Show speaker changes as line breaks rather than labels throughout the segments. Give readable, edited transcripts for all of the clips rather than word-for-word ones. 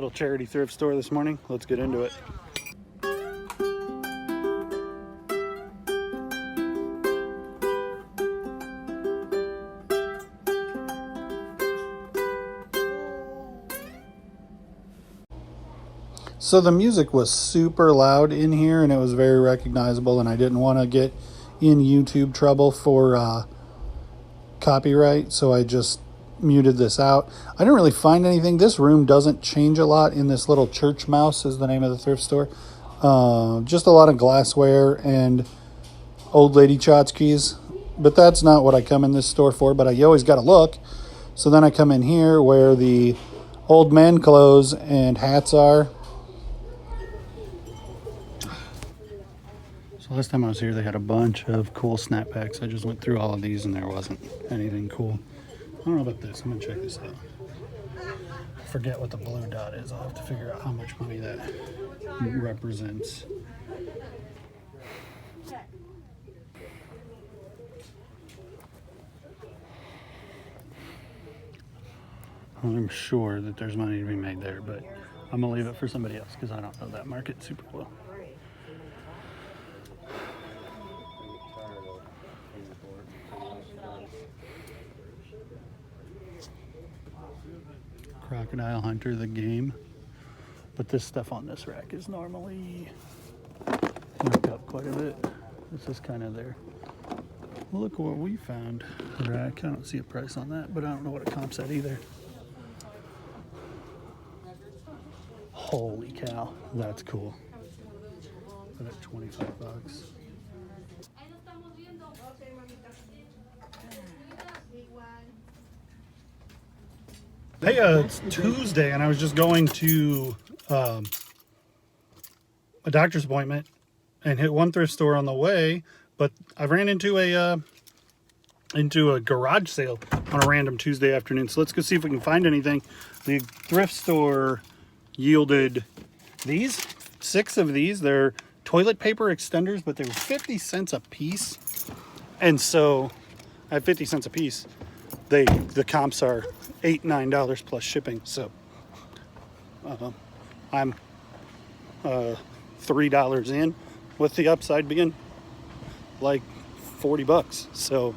Little charity thrift store this morning. Let's get into it. So the music was super loud in here and it was very recognizable, and I didn't want to get in YouTube trouble for copyright, so I just muted this out. I didn't really find anything. This room doesn't change a lot in this little church mouse is the name of the thrift store. Just a lot of glassware and old lady tchotchkes, but that's not what I come in this store for, but you always got to look. So then I come in here where the old man clothes and hats are. So last time I was here, they had a bunch of cool snapbacks. I just went through all of these and there wasn't anything cool. I don't know about this. I'm gonna check this out. I forget what the blue dot is. I'll have to figure out how much money that represents. I'm sure that there's money to be made there, but I'm gonna leave it for somebody else because I don't know that market super well. Crocodile Hunter, the game. But this stuff on this rack is normally marked up quite a bit. This is kind of there. Look what we found. Rack. I don't see a price on that, but I don't know what it comps at either. Holy cow, that's cool. Put it 25 bucks. Hey, it's Tuesday, and I was just going to a doctor's appointment and hit one thrift store on the way, but I ran into a garage sale on a random Tuesday afternoon. So let's go see if we can find anything. The thrift store yielded these, 6 of these. They're toilet paper extenders, but they were 50 cents a piece. And so at 50 cents a piece, the comps are $8-9 plus shipping. So I'm $3 in, with the upside being like 40 bucks. So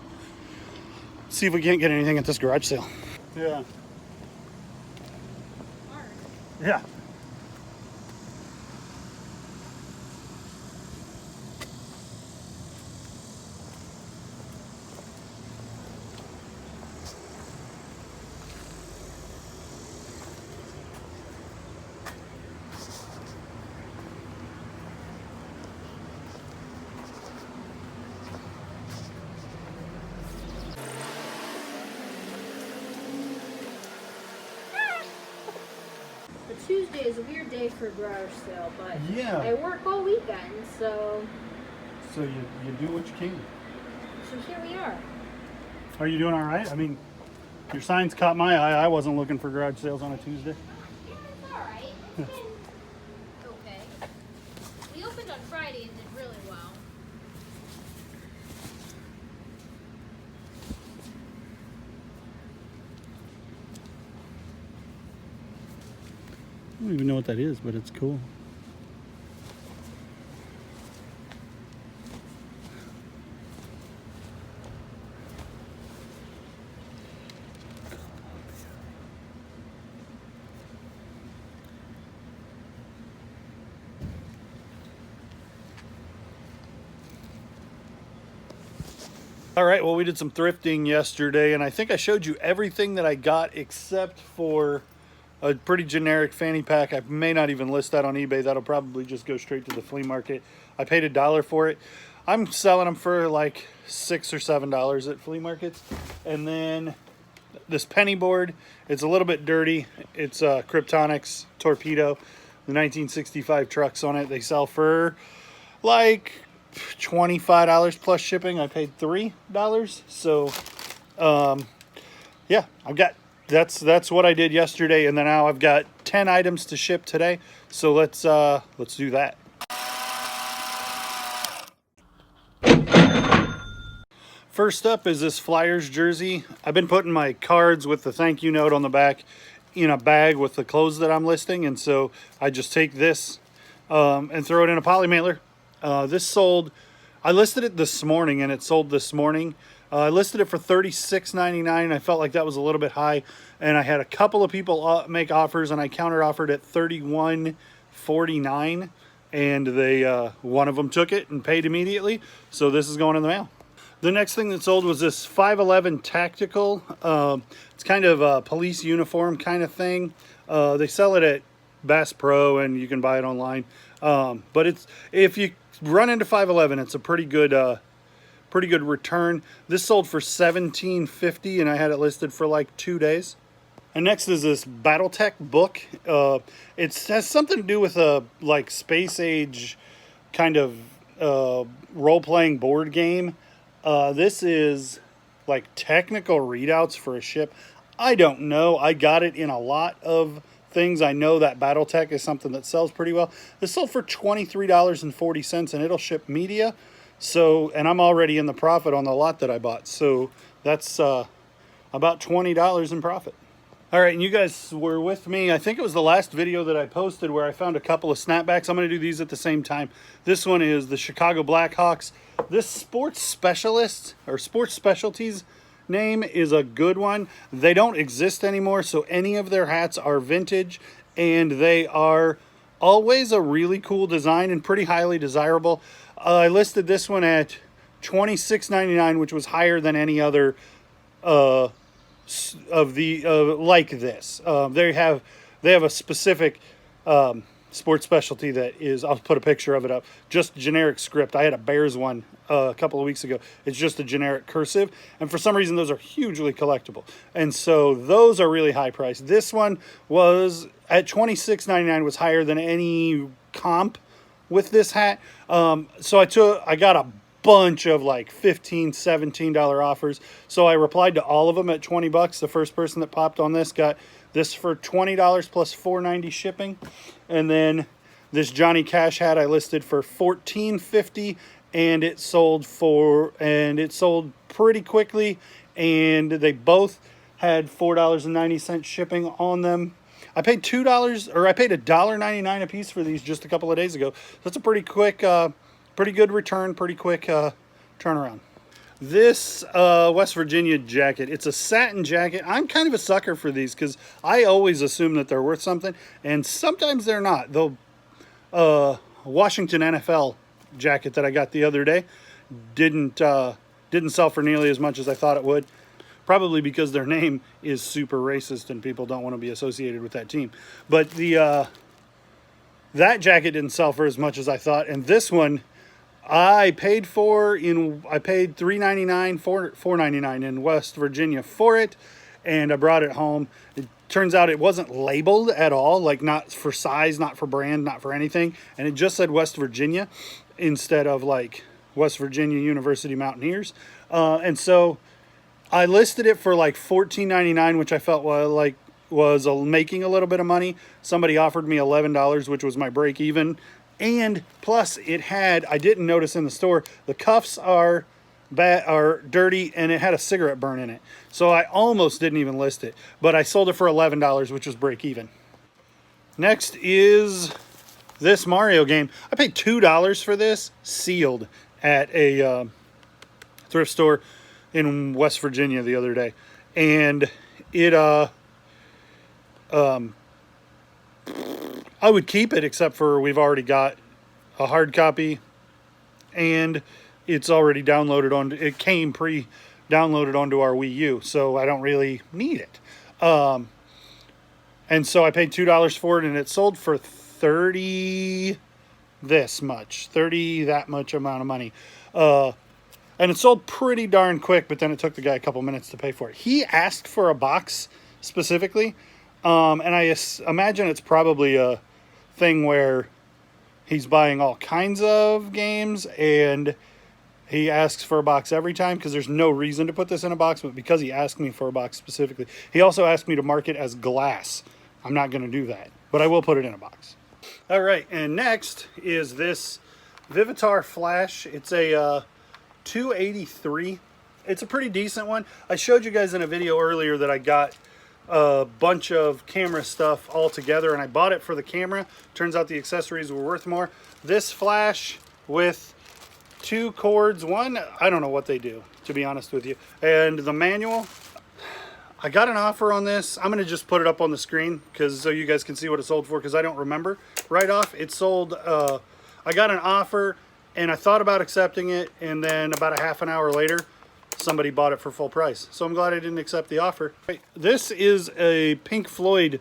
see if we can't get anything at this garage sale. Yeah. Yeah.
Tuesday is a weird day for a garage sale, but
Yeah.
I work all weekend, so
you do what you can.
here we are.
Are you doing all right? I mean, your signs caught my eye. I wasn't looking for garage sales on a Tuesday.
Yeah, it's all right. It's been okay. We opened on Friday and did really well.
I don't even know what that is, but it's cool. All right, well, we did some thrifting yesterday, and I think I showed you everything that I got except for a pretty generic fanny pack. I may not even list that on eBay. That'll probably just go straight to the flea market. I paid $1 for it. I'm selling them for like $6 or $7 at flea markets. And then this penny board, it's a little bit dirty. It's Kryptonics Torpedo, the 1965 trucks on it. They sell for like $25 plus shipping. I paid $3. So yeah, I've got that's what I did yesterday, and then now I've got 10 items to ship today. So let's do that. First up is this Flyers jersey. I've been putting my cards with the thank you note on the back in a bag with the clothes that I'm listing, and so I just take this and throw it in a poly mailer. This sold, I listed it this morning and it sold this morning. I listed it for $36.99. I felt like that was a little bit high, and I had a couple of people make offers, and I counter offered at $31.49, and they one of them took it and paid immediately. So this is going in the mail. The next thing that sold was this 511 Tactical. It's kind of a police uniform kind of thing. They sell it at Bass Pro, and you can buy it online. But it's, if you run into 511, it's a pretty good return. This sold for $17.50, and I had it listed for like 2 days. And next is this BattleTech book. It has something to do with a like space age kind of role-playing board game. This is like technical readouts for a ship. I don't know. I got it in a lot of things. I know that BattleTech is something that sells pretty well. This sold for $23.40, and it'll ship media. So, and I'm already in the profit on the lot that I bought. So that's about $20 in profit. All right, and you guys were with me. I think it was the last video that I posted where I found a couple of snapbacks. I'm going to do these at the same time. This one is the Chicago Blackhawks. This sports specialist or sports specialties name is a good one. They don't exist anymore, so any of their hats are vintage, and they are always a really cool design and pretty highly desirable. I listed this one at $26.99, which was higher than any other of the like this. They have a specific sports specialty that is, I'll put a picture of it up, just generic script. I had a Bears one a couple of weeks ago. It's just a generic cursive, and for some reason those are hugely collectible, and so those are really high priced. This one was at $26.99, was higher than any comp with this hat. So I got a bunch of like $15, $17 offers. So I replied to all of them at 20 bucks. The first person that popped on this got this for $20 plus $4.90 shipping. And then this Johnny Cash hat I listed for $14.50, and it sold pretty quickly, and they both had $4.90 shipping on them. I paid $2, or I paid $1.99 a piece for these just a couple of days ago. That's a pretty quick, pretty good return, pretty quick turnaround. This West Virginia jacket, it's a satin jacket. I'm kind of a sucker for these because I always assume that they're worth something, and sometimes they're not. The Washington NFL jacket that I got the other day didn't sell for nearly as much as I thought it would. Probably because their name is super racist and people don't want to be associated with that team. But that jacket didn't sell for as much as I thought, and this one I paid $3.99, $4.99 in West Virginia for it, and I brought it home. It turns out it wasn't labeled at all, like not for size, not for brand, not for anything, and it just said West Virginia instead of like West Virginia University Mountaineers, and so I listed it for like $14.99, which I felt was making a little bit of money. Somebody offered me $11, which was my break even. And plus it had, I didn't notice in the store, the cuffs are dirty, and it had a cigarette burn in it. So I almost didn't even list it, but I sold it for $11, which was break even. Next is this Mario game. I paid $2 for this, sealed, at a thrift store in West Virginia the other day, and it I would keep it, except for we've already got a hard copy, and it's already downloaded on. It came pre-downloaded onto our Wii U, so I don't really need it. And so I paid $2 for it, and it sold for $30 that much amount of money. And it sold pretty darn quick, but then it took the guy a couple minutes to pay for it. He asked for a box specifically, and I imagine it's probably a thing where he's buying all kinds of games, and he asks for a box every time because there's no reason to put this in a box, but because he asked me for a box specifically. He also asked me to mark it as glass. I'm not going to do that, but I will put it in a box. All right, and next is this Vivitar Flash. It's a 283. It's a pretty decent one. I showed you guys in a video earlier that I got a bunch of camera stuff all together, and I bought it for the camera. Turns out the accessories were worth more. This flash with 2 cords, one, I don't know what they do, to be honest with you, and the manual. I got an offer on this. I'm gonna just put it up on the screen because so you guys can see what it sold for, because I don't remember right off. It sold, I got an offer and I thought about accepting it, and then about a half an hour later, somebody bought it for full price. So I'm glad I didn't accept the offer. This is a Pink Floyd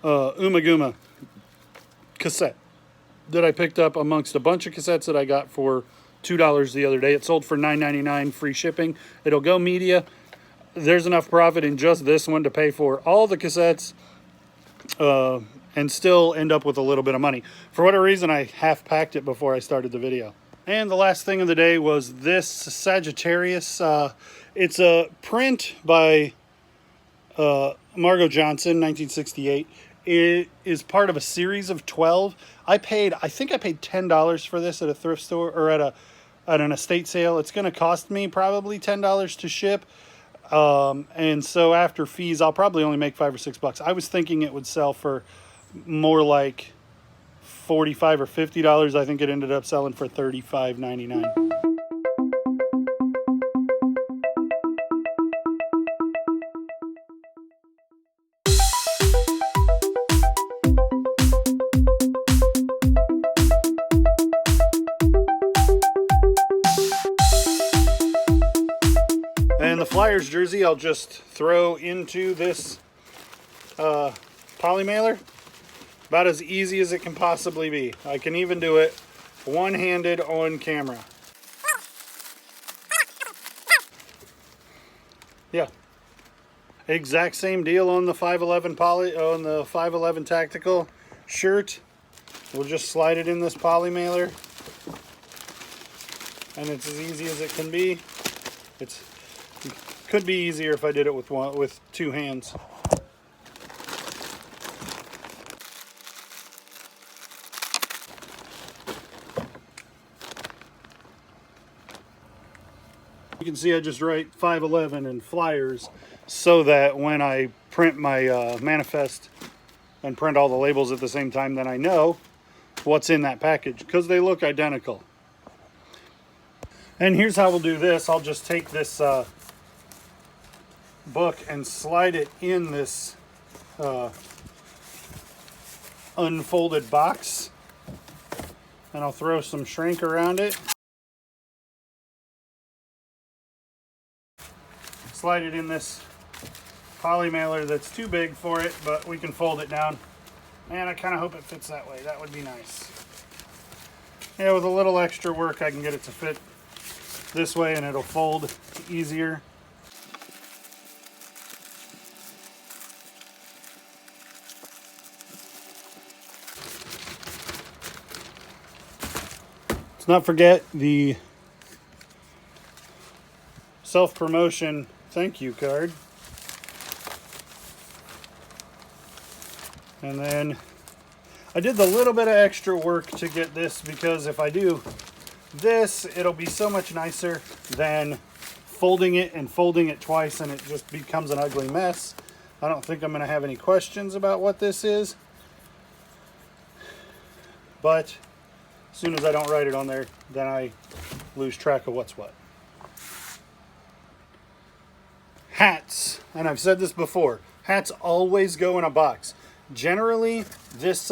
Umaguma cassette that I picked up amongst a bunch of cassettes that I got for $2 the other day. It sold for $9.99 free shipping. It'll go media. There's enough profit in just this one to pay for all the cassettes and still end up with a little bit of money. For whatever reason, I half packed it before I started the video. And the last thing of the day was this Sagittarius. It's a print by Margot Johnson, 1968. It is part of a series of 12. I think I paid $10 for this at a thrift store or at an estate sale. It's going to cost me probably $10 to ship. And so after fees, I'll probably only make $5 or $6. I was thinking it would sell for more like $45 or $50. I think it ended up selling for $35.99. And the Flyers jersey I'll just throw into this poly mailer. About as easy as it can possibly be. I can even do it one-handed on camera. Yeah. Exact same deal on the 511 on the 511 tactical shirt. We'll just slide it in this poly mailer. And it's as easy as it can be. It could be easier if I did it with 2 hands. You can see I just write 511 and Flyers so that when I print my manifest and print all the labels at the same time, then I know what's in that package because they look identical. And here's how we'll do this. I'll just take this book and slide it in this unfolded box, and I'll throw some shrink around it. Slide it in this poly mailer that's too big for it, but we can fold it down. And I kind of hope it fits that way. That would be nice. Yeah, with a little extra work, I can get it to fit this way and it'll fold easier. Let's not forget the self-promotion thank you card. And then I did the little bit of extra work to get this because if I do this, it'll be so much nicer than folding it and folding it twice and it just becomes an ugly mess. I don't think I'm going to have any questions about what this is. But as soon as I don't write it on there, then I lose track of what's what. Hats, and I've said this before, hats always go in a box. Generally, this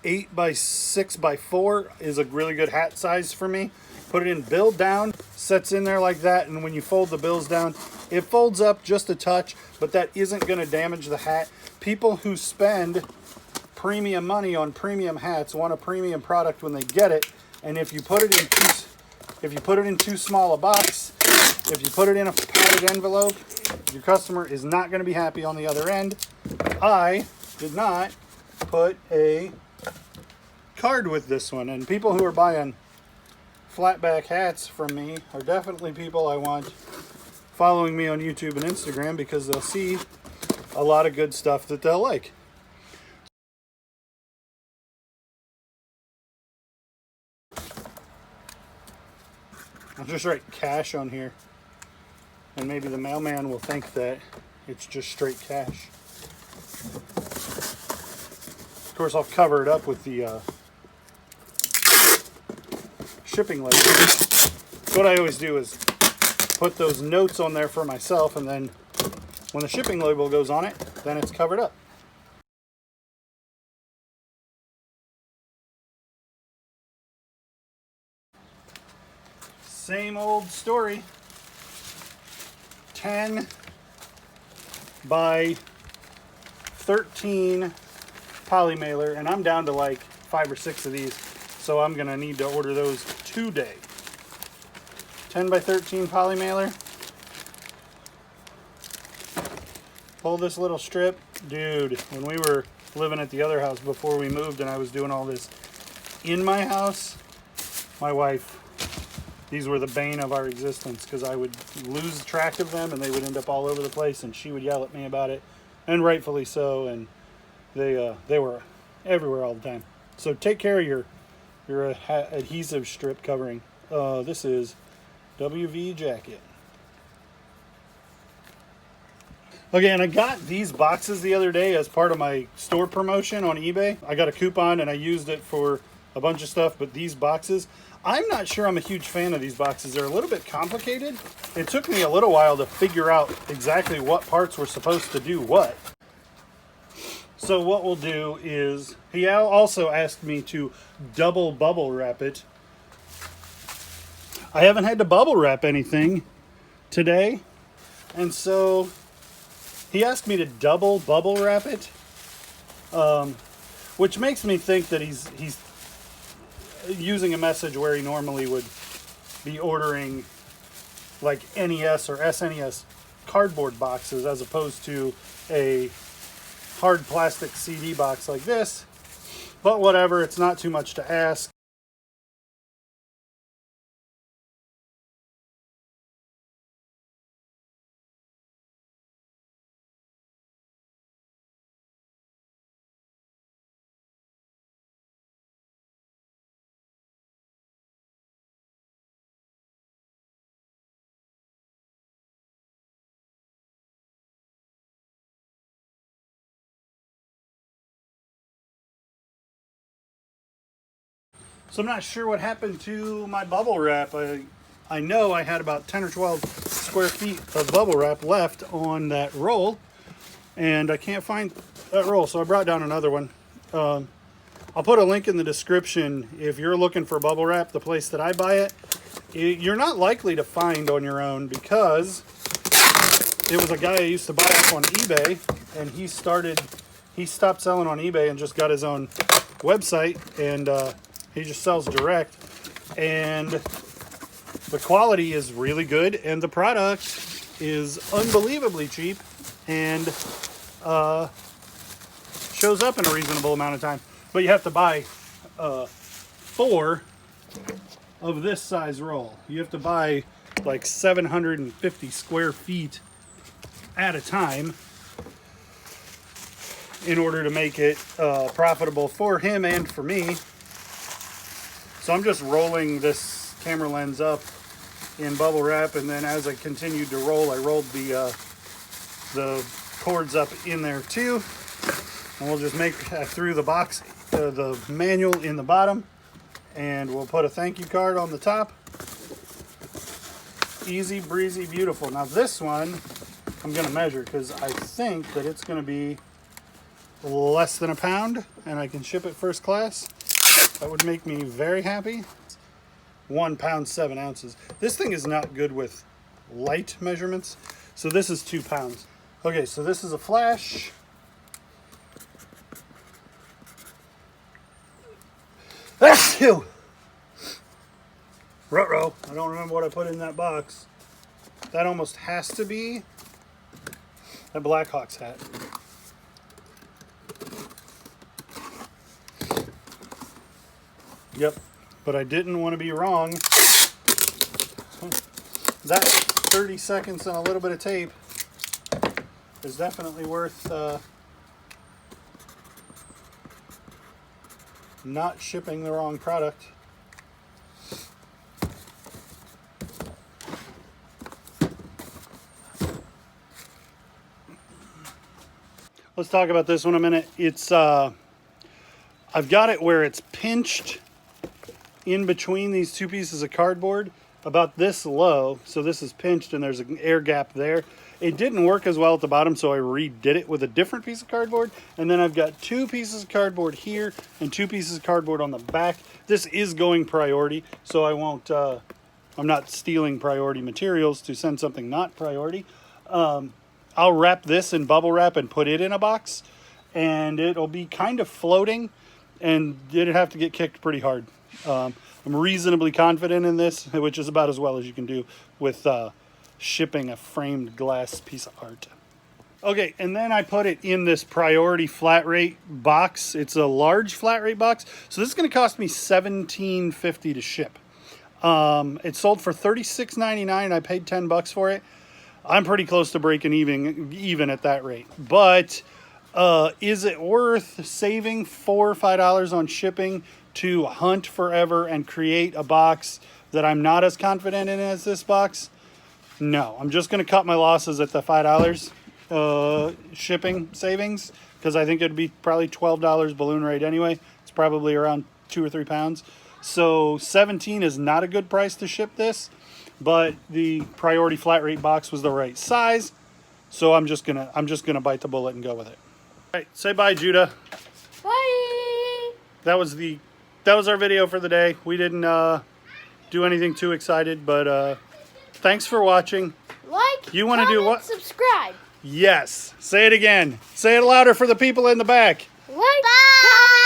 8x6x4 is a really good hat size for me. Put it in bill down, sets in there like that, and when you fold the bills down, it folds up just a touch, but that isn't going to damage the hat. People who spend premium money on premium hats want a premium product when they get it, and if you put it in too small a box, if you put it in a padded envelope, your customer is not going to be happy on the other end. I did not put a card with this one, and people who are buying flatback hats from me are definitely people I want following me on YouTube and Instagram because they'll see a lot of good stuff that they'll like. I'll just write cash on here, and maybe the mailman will think that it's just straight cash. Of course, I'll cover it up with the shipping label. What I always do is put those notes on there for myself, and then when the shipping label goes on it, then it's covered up. Same old story. 10 by 13 poly mailer, and I'm down to like 5 or 6 of these, so I'm gonna need to order those today. 10 by 13 poly mailer. Pull this little strip. Dude, when we were living at the other house before we moved and I was doing all this in my house, my wife, these were the bane of our existence, because I would lose track of them and they would end up all over the place, and she would yell at me about it, and rightfully so, and they were everywhere all the time. So take care of your adhesive strip covering. This is WV jacket. Okay, and I got these boxes the other day as part of my store promotion on eBay. I got a coupon and I used it for a bunch of stuff, but these boxes, I'm not sure I'm a huge fan of these boxes. They're a little bit complicated. It took me a little while to figure out exactly what parts were supposed to do what. So what we'll do is, he also asked me to double bubble wrap it. I haven't had to bubble wrap anything today, and so he asked me to double bubble wrap it, which makes me think that he's using a message where he normally would be ordering like NES or SNES cardboard boxes, as opposed to a hard plastic CD box like this. But whatever, it's not too much to ask. So I'm not sure what happened to my bubble wrap. I know I had about 10 or 12 square feet of bubble wrap left on that roll, and I can't find that roll, so I brought down another one. I'll put a link in the description. If you're looking for bubble wrap, the place that I buy it, you're not likely to find on your own, because it was a guy I used to buy up on eBay, and he stopped selling on eBay and just got his own website, and he just sells direct, and the quality is really good, and the product is unbelievably cheap, and shows up in a reasonable amount of time. But you have to buy 4 of this size roll. You have to buy like 750 square feet at a time in order to make it profitable for him and for me. So I'm just rolling this camera lens up in bubble wrap, and then as I continued to roll, I rolled the cords up in there too. And we'll just make through the box, the manual in the bottom, and we'll put a thank you card on the top. Easy breezy, beautiful. Now this one, I'm gonna measure, because I think that it's gonna be less than a pound, and I can ship it first class. That would make me very happy. 1 pound 7 ounces. This thing is not good with light measurements, so this is 2 pounds. Okay, so this is a Flash. Ruh-roh. I don't remember what I put in that box. That almost has to be a Blackhawks hat. Yep, but I didn't want to be wrong. That 30 seconds and a little bit of tape is definitely worth not shipping the wrong product. let's talk about this one a minute. It's I've got it where it's pinched in between these two pieces of cardboard about this low. So this is pinched and there's an air gap there. It didn't work as well at the bottom, so I redid it with a different piece of cardboard. And then I've got 2 pieces of cardboard here and 2 pieces of cardboard on the back. This is going priority, so I won't, I'm not stealing priority materials to send something not priority. I'll wrap this in bubble wrap and put it in a box, and it'll be kind of floating, and it'd have to get kicked pretty hard. I'm reasonably confident in this, which is about as well as you can do with shipping a framed glass piece of art. Okay, and then I put it in this priority flat rate box. It's a large flat rate box, so this is going to cost me $17.50 to ship. It sold for $36.99. I paid $10 for it. I'm pretty close to breaking even at that rate. But is it worth saving $4 or $5 on shipping to hunt forever and create a box that I'm not as confident in as this box? No, I'm just going to cut my losses at the $5 shipping savings, because I think it'd be probably $12 balloon rate anyway. It's probably around 2 or 3 pounds. So $17 is not a good price to ship this, but the priority flat rate box was the right size. So I'm just gonna bite the bullet and go with it. All right, say bye, Judah.
Bye.
That was our video for the day. We didn't do anything too excited, but thanks for watching.
Like,
you want to do what?
Subscribe.
Yes. Say it again. Say it louder for the people in the back.
Like, comment,